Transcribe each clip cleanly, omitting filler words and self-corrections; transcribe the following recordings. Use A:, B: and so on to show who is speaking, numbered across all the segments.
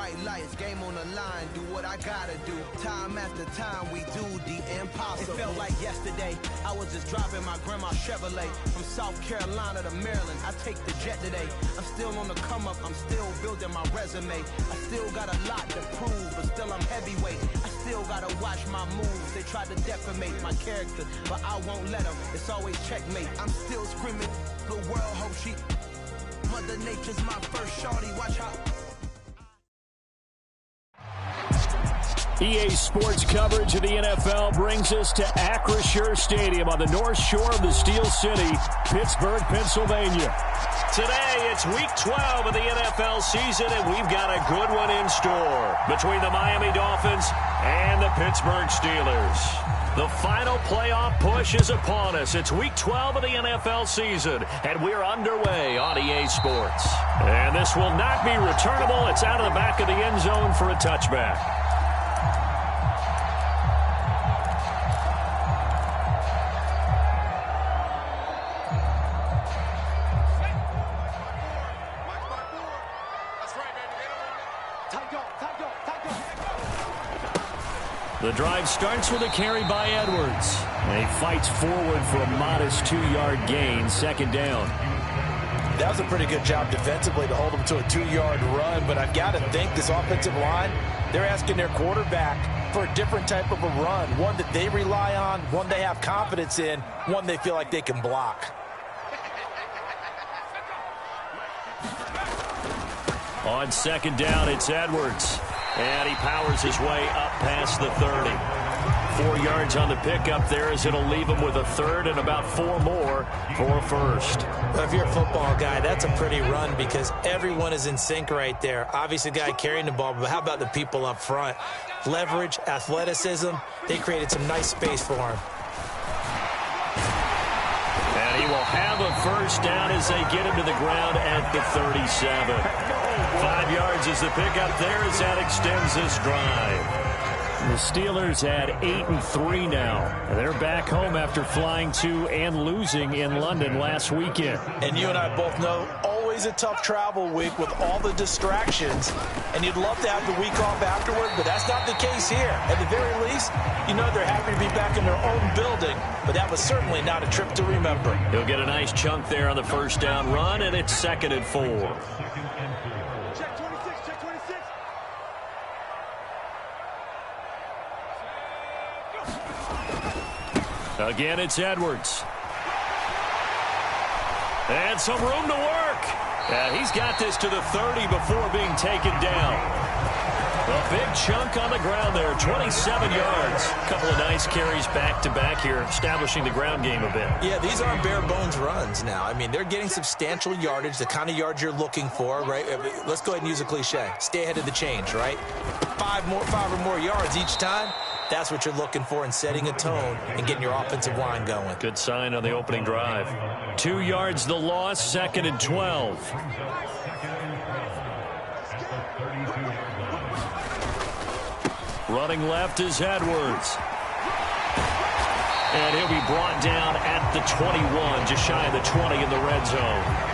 A: Bright lights, game on the line, do what I gotta do. Time after time, we do the impossible. It felt like yesterday, I was just driving my grandma's Chevrolet. From South Carolina to Maryland, I take the jet today. I'm still on the come up, I'm still building my resume. I still got a lot to prove, but still I'm heavyweight. I still gotta watch my moves. They tried to defamate my character, but I won't let them. It's always checkmate. I'm still screaming, the world hope she... Mother Nature's my first shorty, watch how...
B: EA Sports coverage of the NFL brings us to Acrisure Stadium on the north shore of the Steel City, Pittsburgh, Pennsylvania. Today, it's Week 12 of the NFL season, and we've got a good one in store between the Miami Dolphins and the Pittsburgh Steelers. The final playoff push is upon us. It's Week 12 of the NFL season, and we're underway on EA Sports. And this will not be returnable. It's out of the back of the end zone for a touchback. The drive starts with a carry by Edwards. And he fights forward for a modest 2-yard gain, second down.
C: That was a pretty good job defensively to hold him to a 2-yard run, but I've got to think this offensive line, they're asking their quarterback for a different type of a run, one that they rely on, one they have confidence in, one they feel like they can block.
B: On second down, it's Edwards. And he powers his way up past the 30. 4 yards on the pickup there as it'll leave him with a third and about 4 more for a first.
C: Well, if you're a football guy, that's a pretty run because everyone is in sync right there. Obviously, the guy carrying the ball, but how about the people up front? Leverage, athleticism, they created some nice space for him.
B: And he will have a first down as they get him to the ground at the 37. 5 yards is the pickup there as that extends this drive. The Steelers at 8-3 now. They're back home after flying to and losing in London last weekend.
C: And you and I both know, always a tough travel week with all the distractions. And you'd love to have the week off afterward, but that's not the case here. At the very least, you know they're happy to be back in their own building, but that was certainly not a trip to remember.
B: He'll get a nice chunk there on the first down run, and it's 2nd and 4. Again, it's Edwards. And some room to work. And he's got this to the 30 before being taken down. A big chunk on the ground there, 27 yards. A couple of nice carries back-to-back here, establishing the ground game a bit.
C: Yeah, these aren't bare-bones runs now. I mean, they're getting substantial yardage, the kind of yards you're looking for, right? Let's go ahead and use a cliche. Stay ahead of the change, right? 5 or more yards each time. That's what you're looking for in setting a tone and getting your offensive line going.
B: Good sign on the opening drive. 2 yards the loss, 2nd and 12. Running left is Edwards. And he'll be brought down at the 21, just shy of the 20 in the red zone.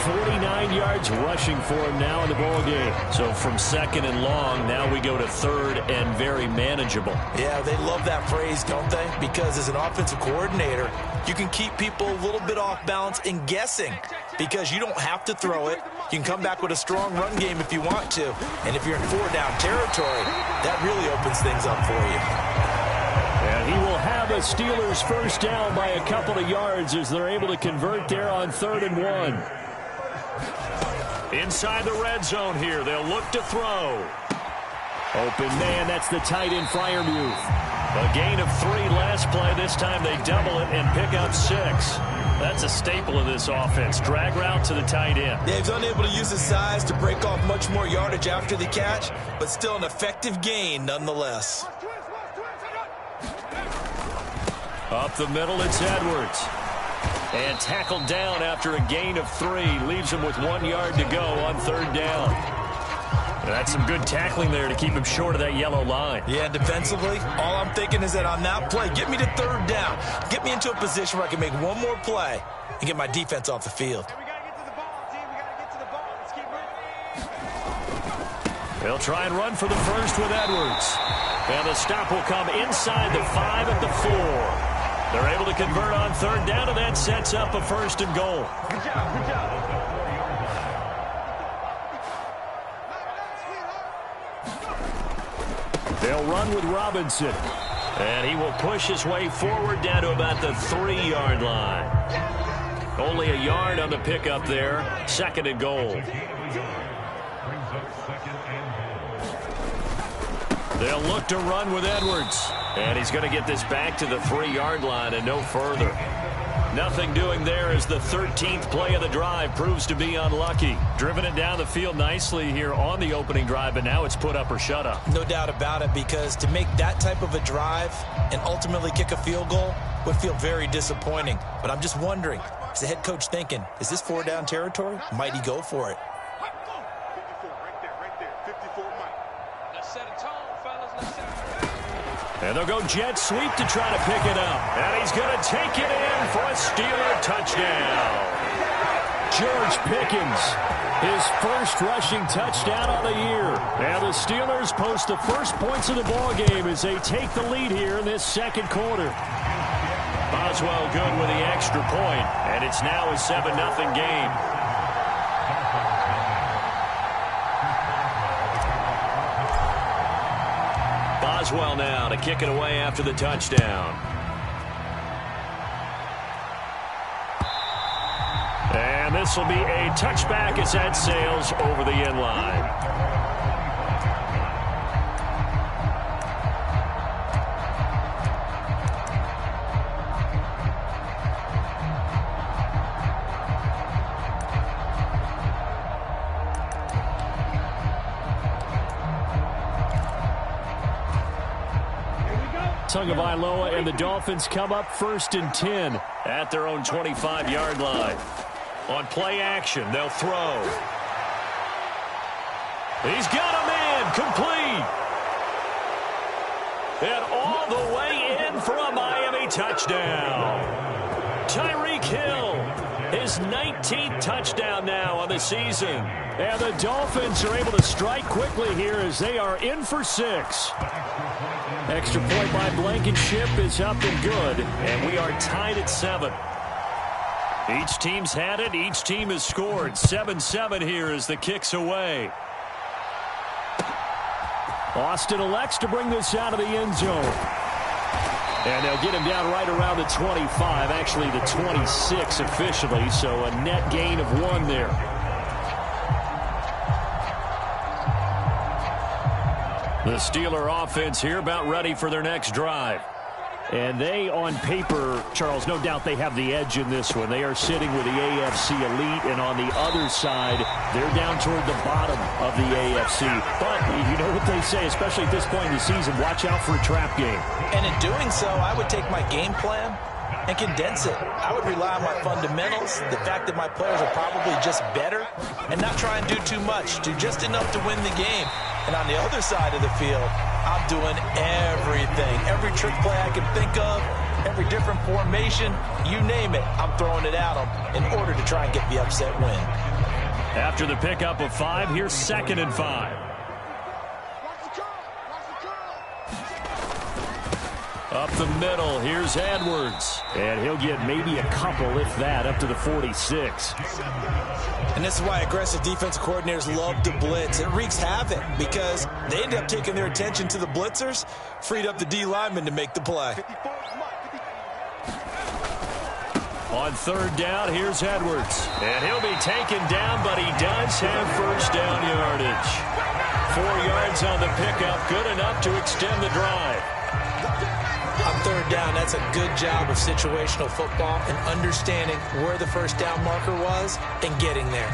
B: 49 yards rushing for him now in the ball game. So from 2nd and long, now we go to 3rd and very manageable.
C: Yeah, they love that phrase, don't they? Because as an offensive coordinator, you can keep people a little bit off balance and guessing because you don't have to throw it. You can come back with a strong run game if you want to. And if you're in 4-down territory, that really opens things up for you.
B: And he will have a Steelers first down by a couple of yards as they're able to convert there on 3rd and 1. Inside the red zone here, they'll look to throw. Open man, that's the tight end Freiermuth. A gain of 3 last play. This time they double it and pick up 6. That's a staple of this offense. Drag route to the tight end.
C: Yeah, he's unable to use his size to break off much more yardage after the catch, but still an effective gain nonetheless.
B: Up the middle, it's Edwards. And tackled down after a gain of 3. Leaves him with 1 yard to go on 3rd down. That's some good tackling there to keep him short of that yellow line.
C: Yeah, defensively, all I'm thinking is that on that play, get me to 3rd down. Get me into a position where I can make one more play and get my defense off the field.
B: They'll try and run for the first with Edwards. And the stop will come inside the 5 at the 4. They're able to convert on third down, and that sets up a 1st and goal.
A: Good job, good job.
B: They'll run with Robinson. And he will push his way forward down to about the 3-yard line. Only a yard on the pickup there. 2nd and goal. They'll look to run with Edwards. And he's going to get this back to the 3-yard line and no further. Nothing doing there as the 13th play of the drive proves to be unlucky. Driven it down the field nicely here on the opening drive, but now it's put up or shut up.
C: No doubt about it, because to make that type of a drive and ultimately kick a field goal would feel very disappointing. But I'm just wondering, is the head coach thinking, is this 4-down territory? Might he go for it?
D: 54, right there, 54, Mike. Let's set a tone, fellas. Let's set a tone.
B: And they'll go jet sweep to try to pick it up. And he's going to take it in for a Steeler touchdown. George Pickens, his first rushing touchdown of the year. And the Steelers post the first points of the ballgame as they take the lead here in this 2nd quarter. Boswell good with the extra point, and it's now a 7-0 game. Boswell now to kick it away after the touchdown. And this will be a touchback as that sails over the end line. Tagovailoa and the Dolphins come up 1st and 10 at their own 25-yard line. On play action, they'll throw. He's got a man complete. And all the way in for a Miami touchdown. Tyreek Hill, his 19th touchdown now on the season. And the Dolphins are able to strike quickly here as they are in for 6. Extra point by Blankenship is up and good, and we are tied at 7. Each team's had it. Each team has scored. 7-7 here as the kick's away. Austin elects to bring this out of the end zone. And they'll get him down right around the 25, actually the 26 officially, so a net gain of 1 there. The Steeler offense here about ready for their next drive. And they, on paper, Charles, no doubt they have the edge in this one. They are sitting with the AFC elite, and on the other side, they're down toward the bottom of the AFC. But you know what they say, especially at this point in the season, watch out for a trap game.
C: And in doing so, I would take my game plan and condense it. I would rely on my fundamentals, the fact that my players are probably just better, and not try and do too much, do just enough to win the game. And on the other side of the field, I'm doing everything. Every trick play I can think of, every different formation, you name it, I'm throwing it at them in order to try and get the upset win.
B: After the pickup of 5, here's 2nd and 5. Up the middle, here's Edwards. And he'll get maybe a couple, if that, up to the 46.
C: And this is why aggressive defensive coordinators love to blitz. It wreaks havoc because they end up taking their attention to the blitzers, freed up the D lineman to make the play.
B: On 3rd down, here's Edwards. And he'll be taken down, but he does have 1st down yardage. 4 yards on the pickup, good enough to extend the drive.
C: On 3rd down, that's a good job of situational football and understanding where the 1st down marker was and getting there.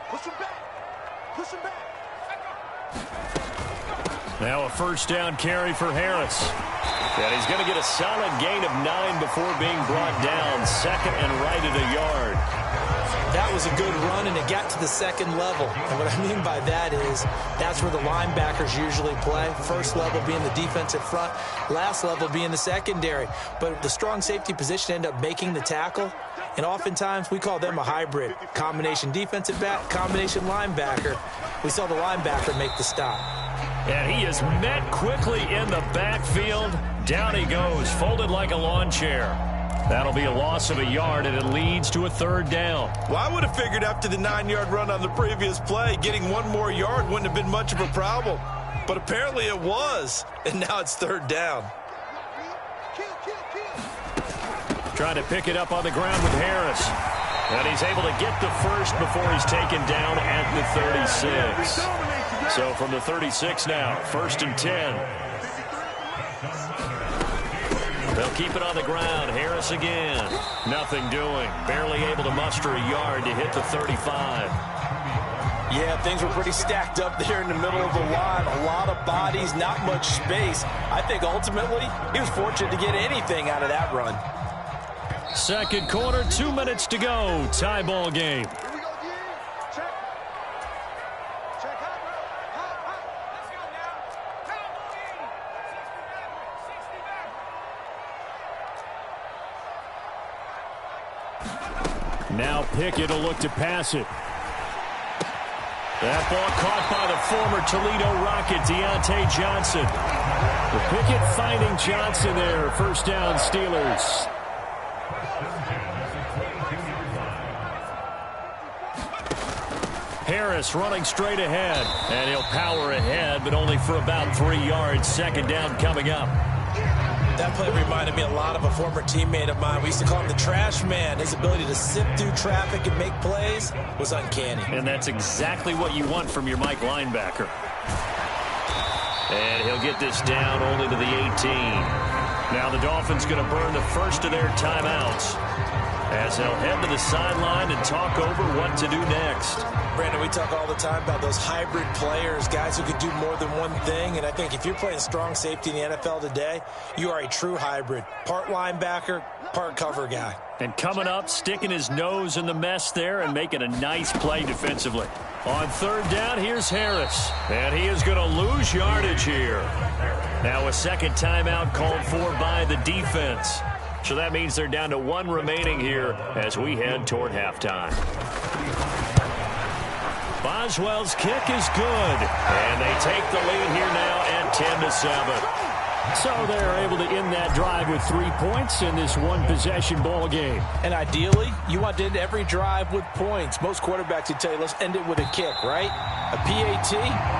D: Push him back. Push him back.
B: Now a 1st down carry for Harris. And he's going to get a solid gain of 9 before being brought down. 2nd and right at a yard.
C: That was a good run, and it got to the second level. And what I mean by that is that's where the linebackers usually play. First level being the defensive front, last level being the secondary. But the strong safety position ended up making the tackle, and oftentimes we call them a hybrid. Combination defensive back, combination linebacker. We saw the linebacker make the stop.
B: And he is met quickly in the backfield. Down he goes, folded like a lawn chair. That'll be a loss of a yard, and it leads to a third down.
C: Well, I would have figured after the 9-yard run on the previous play, getting one more yard wouldn't have been much of a problem. But apparently it was, and now it's third down.
B: Trying to pick it up on the ground with Harris. And he's able to get the first before he's taken down at the 36. So from the 36 now, 1st and 10. They'll keep it on the ground. Harris again. Nothing doing. Barely able to muster a yard to hit the 35.
C: Yeah, things were pretty stacked up there in the middle of the line. A lot of bodies, not much space. I think ultimately he was fortunate to get anything out of that run.
B: Second quarter, 2 minutes to go. Tie ball game. Now Pickett will look to pass it. That ball caught by the former Toledo Rocket, Deontay Johnson. The Pickett finding Johnson there. First down, Steelers. Harris running straight ahead. And he'll power ahead, but only for about 3 yards. Second down coming up.
C: That play reminded me a lot of a former teammate of mine. We used to call him the trash man. His ability to sift through traffic and make plays was uncanny.
B: And that's exactly what you want from your Mike linebacker. And he'll get this down only to the 18. Now the Dolphins going to burn the first of their timeouts as they'll head to the sideline and talk over what to do next.
C: Brandon, we talk all the time about those hybrid players, guys who could do more than one thing. And I think if you're playing strong safety in the NFL today, you are a true hybrid. Part linebacker, part cover guy.
B: And coming up, sticking his nose in the mess there and making a nice play defensively. On third down, here's Harris. And he is going to lose yardage here. Now a second timeout called for by the defense. So that means they're down to 1 remaining here as we head toward halftime. Boswell's kick is good. And they take the lead here now at 10-7. So they're able to end that drive with 3 points in this one-possession ball game.
C: And ideally, you want to end every drive with points. Most quarterbacks would tell you, let's end it with a kick, right? A PAT,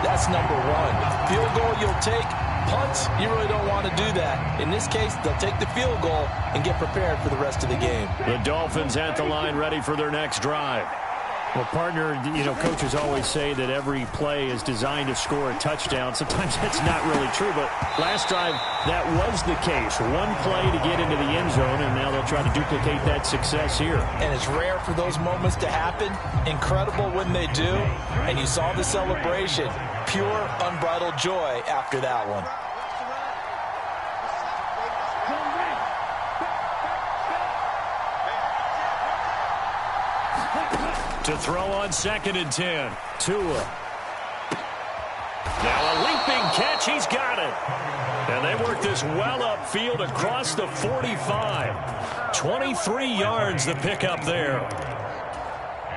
C: that's number 1. Field goal you'll take. Punts, you really don't want to do that. In this case, they'll take the field goal and get prepared for the rest of the game.
B: The Dolphins at the line ready for their next drive. Well, partner, coaches always say that every play is designed to score a touchdown. Sometimes that's not really true, but last drive, that was the case. One play to get into the end zone, and now they'll try to duplicate that success here.
C: And it's rare for those moments to happen. Incredible when they do. And you saw the celebration. Pure, unbridled joy after that one.
B: To throw on 2nd and 10. Tua. Now a leaping catch. He's got it. And they work this well upfield across the 45. 23 yards the pickup there.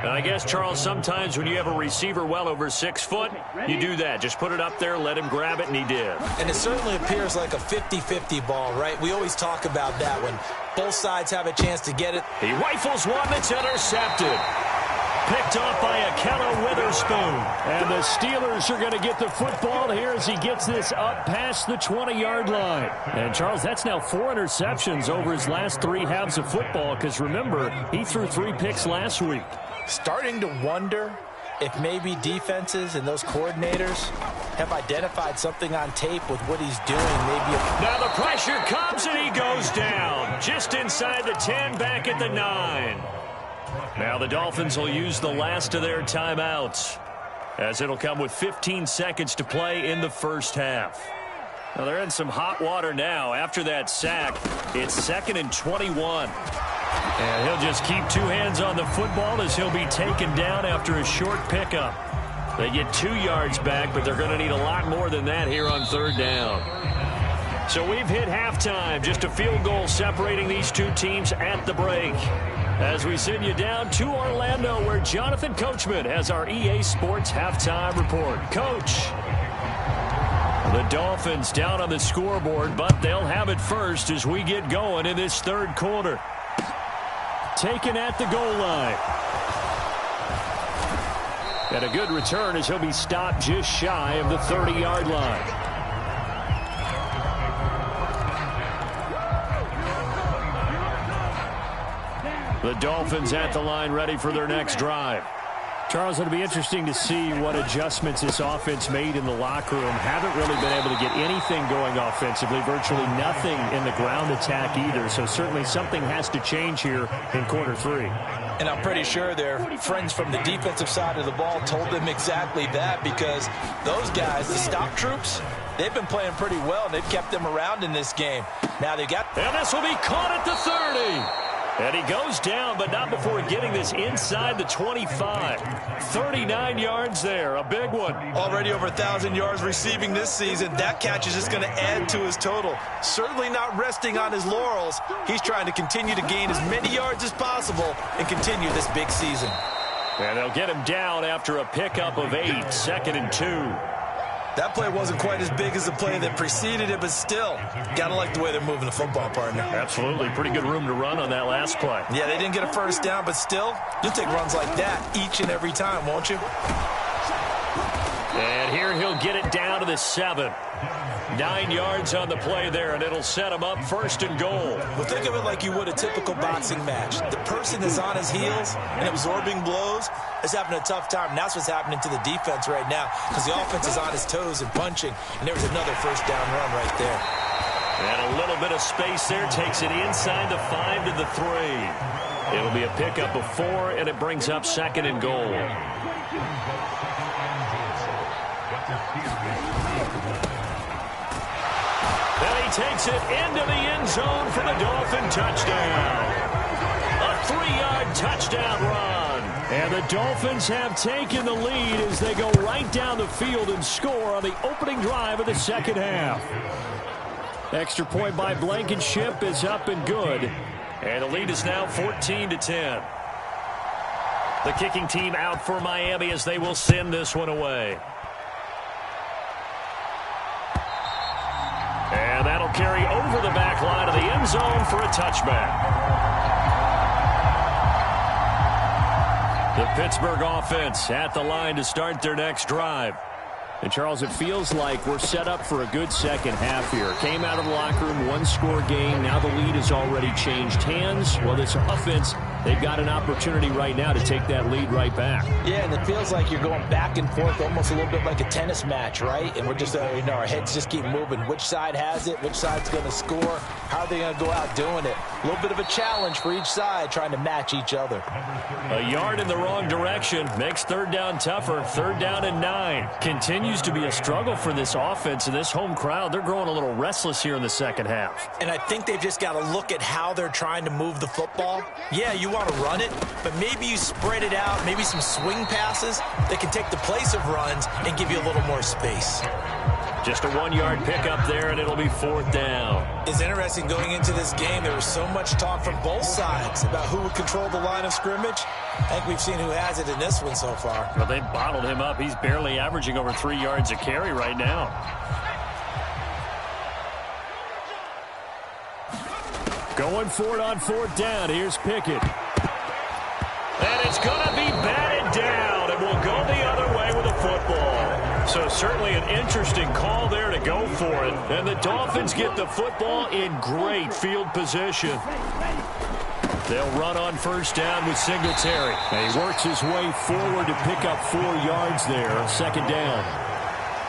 B: And I guess, Charles, sometimes when you have a receiver well over 6 foot, you do that. Just put it up there, let him grab it, and he did.
C: And it certainly appears like a 50-50 ball, right? We always talk about that when both sides have a chance to get it.
B: He rifles one that's intercepted. Picked off by Akella Witherspoon. And the Steelers are going to get the football here as he gets this up past the 20-yard line. And, Charles, that's now 4 interceptions over his last 3 halves of football because, remember, he threw 3 picks last week.
C: Starting to wonder if maybe defenses and those coordinators have identified something on tape with what he's doing.
B: Now the pressure comes and he goes down. Just inside the 10, back at the 9. Now the Dolphins will use the last of their timeouts as it'll come with 15 seconds to play in the first half. Now they're in some hot water now. After that sack, it's 2nd and 21. And he'll just keep two hands on the football as he'll be taken down after a short pickup. They get 2 yards back, but they're going to need a lot more than that here on third down. So we've hit halftime. Just a field goal separating these two teams at the break. As we send you down to Orlando, where Jonathan Coachman has our EA Sports halftime report. Coach. The Dolphins down on the scoreboard, but they'll have it first as we get going in this third quarter. Taken at the goal line. And a good return as he'll be stopped just shy of the 30-yard line. The Dolphins at the line ready for their next drive. Charles, it'll be interesting to see what adjustments this offense made in the locker room. Haven't really been able to get anything going offensively, virtually nothing in the ground attack either. So certainly something has to change here in quarter 3.
C: And I'm pretty sure their friends from the defensive side of the ball told them exactly that, because those guys, the stop troops, they've been playing pretty well, and they've kept them around in this game. Now they got...
B: And this will be caught at the 30. And he goes down, but not before getting this inside the 25. 39 yards there, a big one.
C: Already over 1,000 yards receiving this season. That catch is just going to add to his total. Certainly not resting on his laurels. He's trying to continue to gain as many yards as possible and continue this big season.
B: And they'll get him down after a pickup of 8, 2nd and 2.
C: That play wasn't quite as big as the play that preceded it, but still, gotta like the way they're moving the football, partner.
B: Absolutely. Pretty good room to run on that last play.
C: Yeah, they didn't get a first down, but still, you'll take runs like that each and every time, won't you?
B: And here he'll get it down to the 7. 9 yards on the play there, and it'll set him up 1st and goal.
C: Well, think of it like you would a typical boxing match. The person that's on his heels and absorbing blows is having a tough time, and that's what's happening to the defense right now, because the offense is on his toes and punching, and there was another first down run right there.
B: And a little bit of space there takes it inside the 5 to the 3. It'll be a pickup of 4, and it brings up 2nd and goal. And he takes it into the end zone for the Dolphin touchdown. A 3-yard touchdown run. And the Dolphins have taken the lead as they go right down the field and score on the opening drive of the second half. Extra point by Blankenship is up and good. And the lead is now 14-10. The kicking team out for Miami as they will send this one away. And that'll carry over the back line of the end zone for a touchback. The Pittsburgh offense at the line to start their next drive. And, Charles, it feels like we're set up for a good second half here. Came out of the locker room, 1-score game. Now the lead has already changed hands. Well, this offense, they've got an opportunity right now to take that lead right back.
C: Yeah, and it feels like you're going back and forth almost a little bit like a tennis match, right? And we're just, our heads just keep moving. Which side has it? Which side's going to score? How are they going to go out doing it? A little bit of a challenge for each side trying to match each other.
B: A yard in the wrong direction makes third down tougher. 3rd down and 9. Continues to be a struggle for this offense and this home crowd. They're growing a little restless here in the second half.
C: And I think they've just got to look at how they're trying to move the football. Yeah, you want to run it, but maybe you spread it out, maybe some swing passes that can take the place of runs and give you a little more space.
B: Just a 1-yard pickup there, and it'll be 4th down.
C: It's interesting going into this game. There was so much talk from both sides about who would control the line of scrimmage. I think we've seen who has it in this one so far.
B: Well, they've bottled him up. He's barely averaging over 3 yards a carry right now. Going for it on 4th down. Here's Pickett. And it's going to be batted down, and we'll go the other way with the football. So certainly an interesting call there to go for it. And the Dolphins get the football in great field position. They'll run on 1st down with Singletary. And he works his way forward to pick up 4 yards there. 2nd down.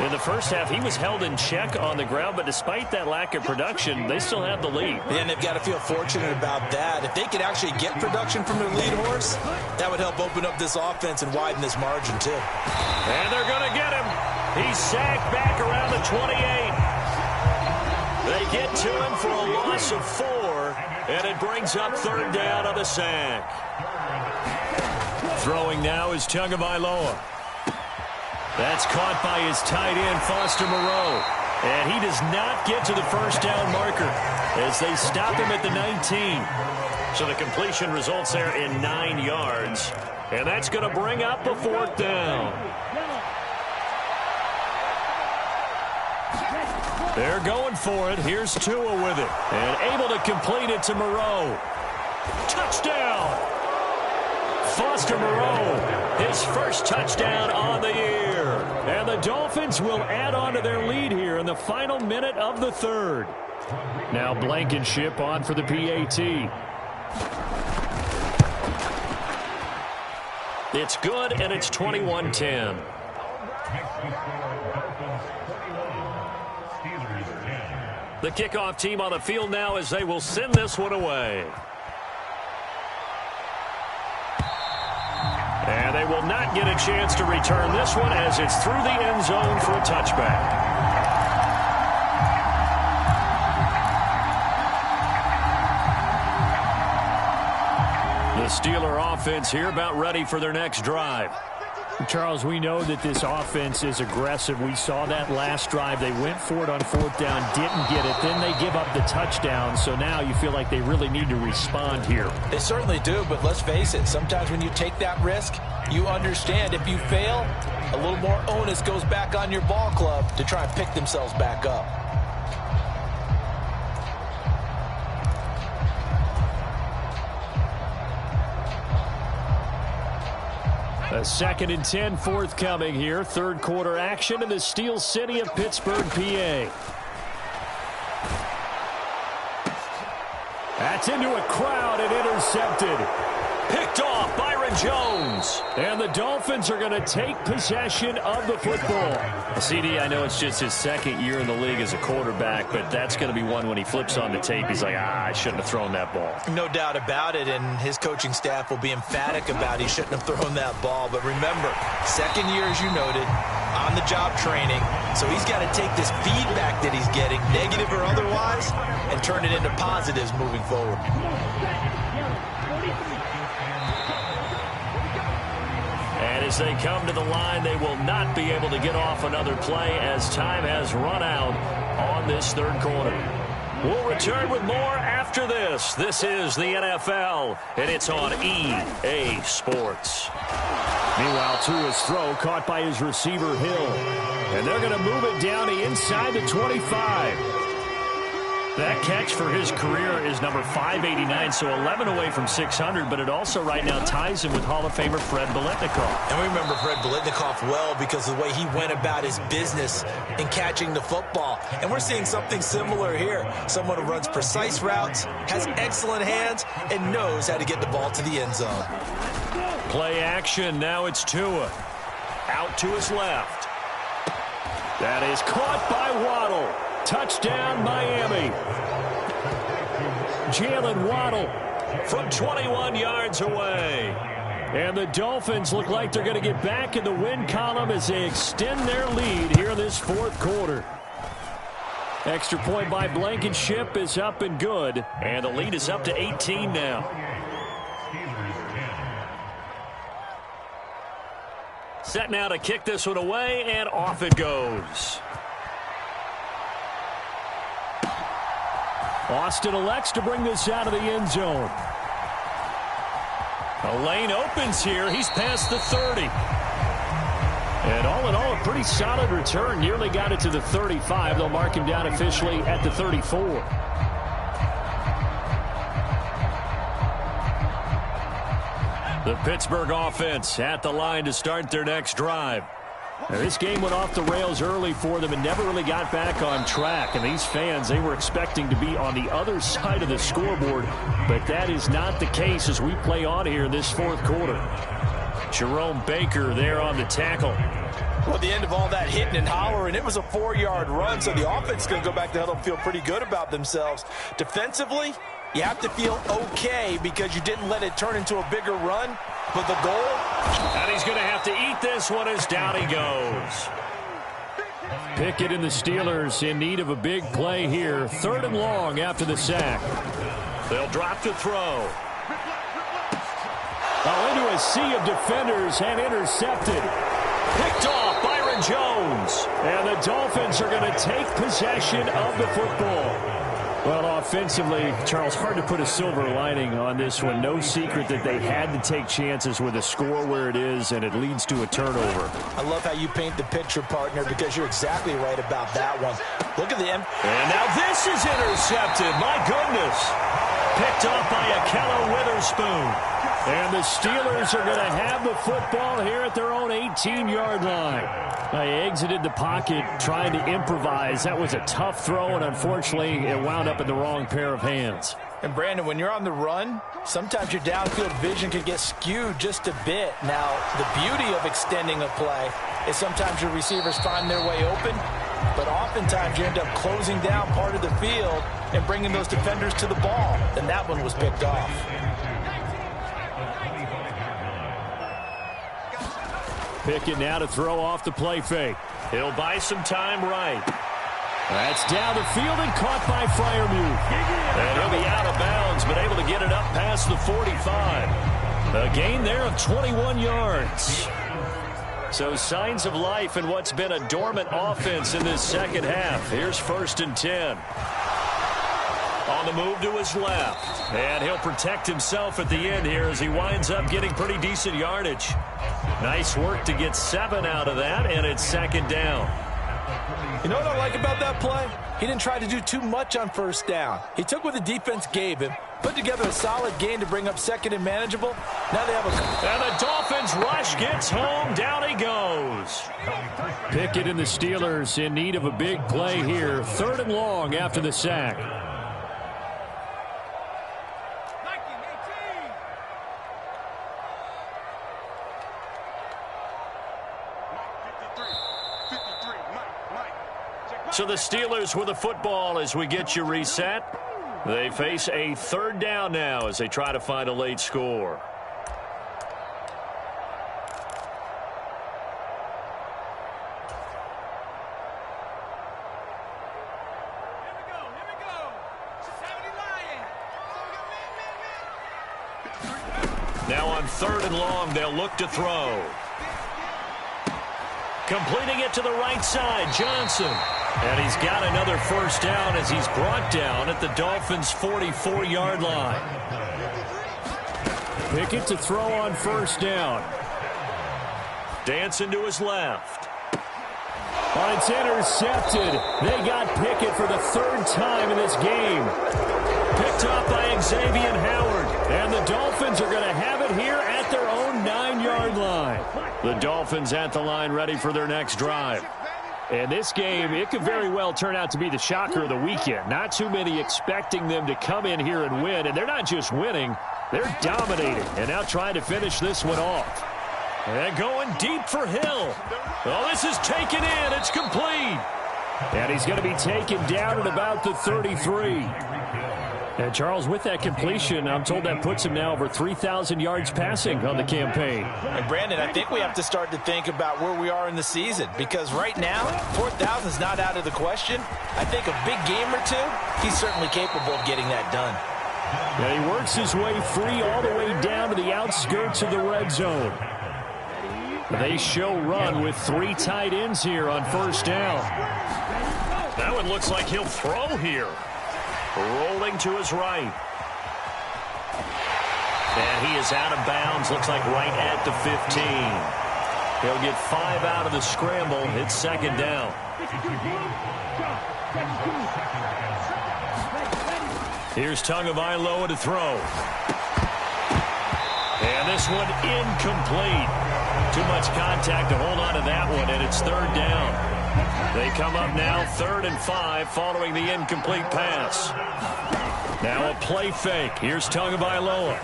B: In the first half, he was held in check on the ground, but despite that lack of production, they still have the lead.
C: And they've got to feel fortunate about that. If they could actually get production from their lead horse, that would help open up this offense and widen this margin, too.
B: And they're going to get him. He's sacked back around the 28. They get to him for a loss of 4. And it brings up third down on the sack. Throwing now is Tagovailoa. That's caught by his tight end, Foster Moreau. And he does not get to the first down marker as they stop him at the 19. So the completion results there in 9 yards. And that's going to bring up a fourth down. They're going for it. Here's Tua with it. And able to complete it to Moreau. Touchdown! Foster Moreau, his first touchdown on the year. And the Dolphins will add on to their lead here in the final minute of the third. Now Blankenship on for the PAT. It's good, and it's 21-10. The kickoff team on the field now as they will send this one away. And they will not get a chance to return this one as it's through the end zone for a touchback. The Steeler offense here about ready for their next drive.
E: Charles, we know that this offense is aggressive. We saw that last drive. They went for it on fourth down, didn't get it. Then they give up the touchdown. So now you feel like they really need to respond here.
C: They certainly do, but let's face it. Sometimes when you take that risk, you understand if you fail, a little more onus goes back on your ball club to try and pick themselves back up.
B: A 2nd and 10 forthcoming here. Third quarter action in the Steel City of Pittsburgh, PA. That's into a crowd and intercepted. Picked off Byron Jones. And the Dolphins are going to take possession of the football.
E: CD, I know it's just his second year in the league as a quarterback, but that's going to be one when he flips on the tape. He's like, I shouldn't have thrown that ball.
C: No doubt about it, and his coaching staff will be emphatic about he shouldn't have thrown that ball. But remember, second year, as you noted, on-the-job training. So he's got to take this feedback that he's getting, negative or otherwise, and turn it into positives moving forward.
B: And as they come to the line, they will not be able to get off another play as time has run out on this third quarter. We'll return with more after this. This is the NFL, and it's on EA Sports.
E: Meanwhile, Tua's throw caught by his receiver, Hill.
B: And they're going to move it down to inside the 25. That catch for his career is number 589, so 11 away from 600, but it also right now ties him with Hall of Famer Fred Biletnikoff.
C: And we remember Fred Biletnikoff well because of the way he went about his business in catching the football. And we're seeing something similar here. Someone who runs precise routes, has excellent hands, and knows how to get the ball to the end zone.
B: Play action. Now it's Tua. Out to his left. That is caught by Waddle. Touchdown, Miami. Jalen Waddle from 21 yards away. And the Dolphins look like they're going to get back in the win column as they extend their lead here in this fourth quarter. Extra point by Blankenship is up and good. And the lead is up to 18 now. Set now to kick this one away, and off it goes. Austin elects to bring this out of the end zone. A lane opens here. He's past the 30. And all in all, a pretty solid return. Nearly got it to the 35. They'll mark him down officially at the 34. The Pittsburgh offense at the line to start their next drive. Now, this game went off the rails early for them and never really got back on track. And these fans, they were expecting to be on the other side of the scoreboard. But that is not the case as we play on here in this fourth quarter. Jerome Baker there on the tackle.
C: Well, the end of all that hitting and hollering, it was a 4-yard run. So the offense is going to go back to huddle and feel pretty good about themselves. Defensively, you have to feel okay because you didn't let it turn into a bigger run. But the goal?
B: And he's going to have to eat this one as down he goes. Pickett and the Steelers in need of a big play here. 3rd and long after the sack. They'll drop to throw.
E: Into a sea of defenders and intercepted.
B: Picked off, Byron Jones.
E: And the Dolphins are going to take possession of the football. Well, offensively, Charles, hard to put a silver lining on this one. No secret that they had to take chances with a score where it is, and it leads to a turnover.
C: I love how you paint the picture, partner, because you're exactly right about that one. Look at the end.
B: And now this is intercepted. My goodness. Picked off by Akello Witherspoon.
E: And the Steelers are going to have the football here at their own 18-yard line. They exited the pocket trying to improvise. That was a tough throw, and unfortunately, it wound up in the wrong pair of hands.
C: And, Brandon, when you're on the run, sometimes your downfield vision can get skewed just a bit. Now, the beauty of extending a play is sometimes your receivers find their way open, but oftentimes you end up closing down part of the field and bringing those defenders to the ball. And that one was picked off.
E: Pickett now to throw off the play fake.
B: He'll buy some time right.
E: That's down the field and caught by Freiermuth.
B: And he'll be out of bounds, but able to get it up past the 45. A gain there of 21 yards. So signs of life in what's been a dormant offense in this second half. Here's 1st and 10. On the move to his left. And he'll protect himself at the end here as he winds up getting pretty decent yardage. Nice work to get 7 out of that, and it's 2nd down.
C: You know what I like about that play? He didn't try to do too much on 1st down. He took what the defense gave him, put together a solid gain to bring up 2nd and manageable. Now they have a...
B: And the Dolphins rush gets home. Down he goes.
E: Pickett and the Steelers in need of a big play here. 3rd and long after the sack.
B: So the Steelers with the football as we get you reset. They face a 3rd down now as they try to find a late score. Now on 3rd and long, they'll look to throw. Completing it to the right side, Johnson. And he's got another 1st down as he's brought down at the Dolphins' 44-yard line.
E: Pickett to throw on 1st down.
B: Dancing to his left.
E: Oh, it's intercepted. They got Pickett for the 3rd time in this game. Picked off by Xavier Howard. And the Dolphins are going to have it here at their own 9-yard line. The Dolphins at the line ready for their next drive. And this game, it could very well turn out to be the shocker of the weekend. Not too many expecting them to come in here and win. And they're not just winning, they're dominating. And now trying to finish this one off.
B: And going deep for Hill. Oh, this is taken in. It's complete.
E: And he's going to be taken down at about the 33. And Charles, with that completion, I'm told that puts him now over 3,000 yards passing on the campaign.
C: And Brandon, I think we have to start to think about where we are in the season, because right now, 4,000 is not out of the question. I think a big game or two, he's certainly capable of getting that done.
E: And he works his way free all the way down to the outskirts of the red zone. They show run with 3 tight ends here on 1st down.
B: That one looks like he'll throw here. Rolling to his right. And he is out of bounds. Looks like right at the 15. He'll get 5 out of the scramble. It's 2nd down. Here's Tagovailoa to throw. And this one incomplete. Too much contact to hold on to that one, and it's 3rd down. They come up now 3rd and 5 following the incomplete pass. Now a play fake. Here's Tagovailoa.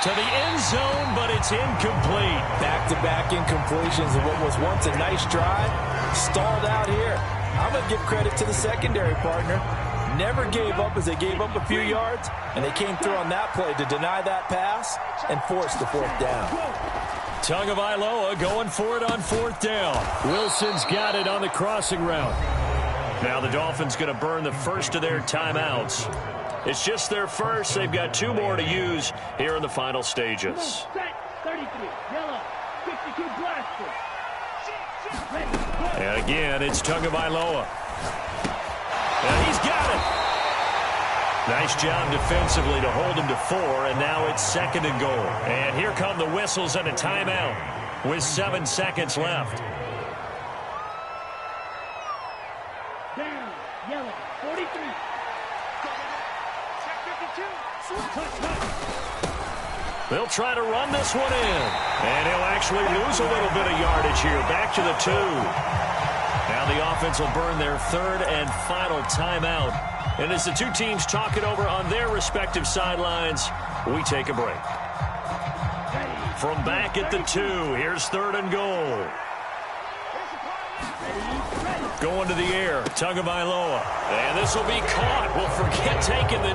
B: To the end zone, but it's incomplete.
C: Back-to-back incompletions of what was once a nice drive. Stalled out here. I'm going to give credit to the secondary partner. Never gave up as they gave up a few yards, and they came through on that play to deny that pass and force the 4th down.
E: Tagovailoa going for it on 4th down. Wilson's got it on the crossing route.
B: Now the Dolphins going to burn the first of their timeouts. It's just their first. They've got 2 more to use here in the final stages.
F: Set, 33, yellow, 52 blaster.
B: And again, it's Tagovailoa. And he's got it. Nice job defensively to hold him to 4, and now it's 2nd and goal. And here come the whistles and a timeout with 7 seconds left.
F: Down, yellow, 43.
B: They'll try to run this one in. And he'll actually lose a little bit of yardage here. Back to the 2. Now the offense will burn their 3rd and final timeout. And as the 2 teams talk it over on their respective sidelines, we take a break. From back at the 2, here's 3rd and goal. Going to the air, Tagovailoa. And this will be caught. We'll forget taking the